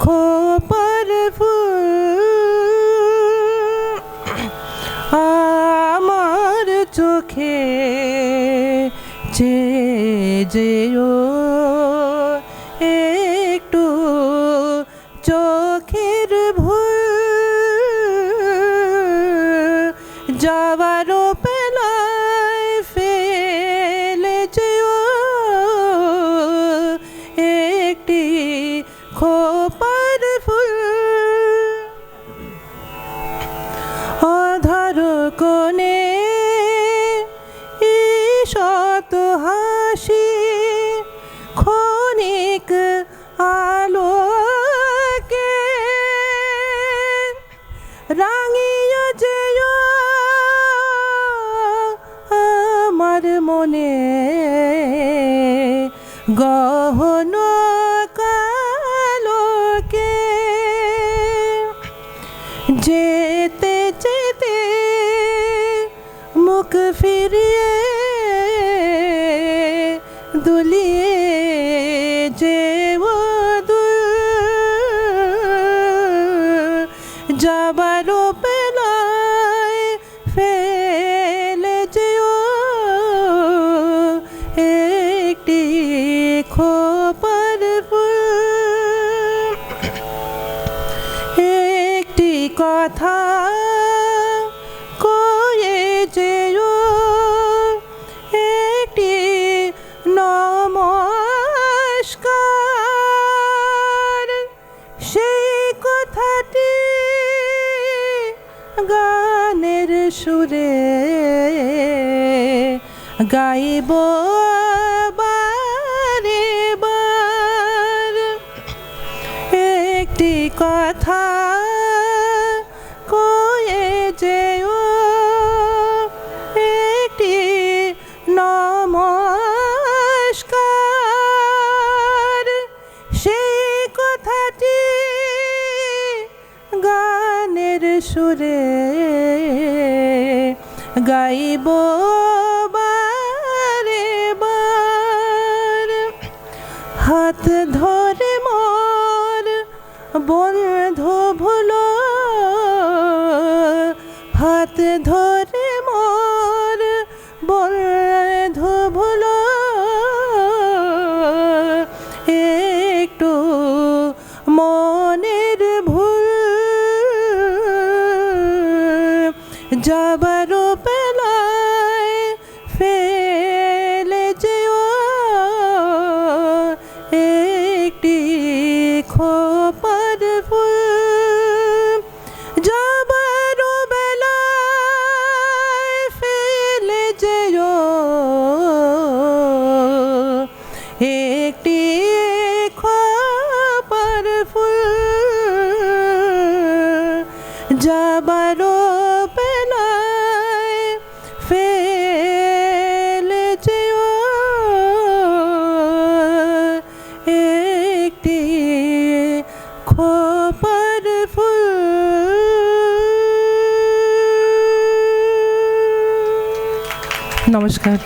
খোপার ফুল আমার চোখে যেও একটু চোখের ভুল যাবার পেলায় ফেলে যেও একটি খোপার ফুল অধর কোণে ঈষৎ হাসি ক্ষণিক আলোকে রাঙিয়ে যেও আমার মনে গহন কালোকে যেতে যেতে মুখ ফিরিয়ে দুলিয়ে যেও যাবার পেলায় ফেলে যেও একটি খোপার ফুল একটি কথা কয়ে যেও একটি নমস্কার সেই কথাটি গানের সুরে গাইব বারে বার একটি কথা কয়ে যেও একটি নমস্কার সেই কথাটি গানের সুরে গাইব বারে বার হাত ধরে মোর বন্ধু ভুলো হাত ধরে মোর বন্ধু ভুলো একটু মনের ভুল যাবার পেলায় ফেলে যেও একটি খোপার ফুল যাবার বেলায় ফেলে যেও একটি খোপার ফুল যাবার পেলায় ফেলে যেও একটি খোপার ফুল নমস্কার।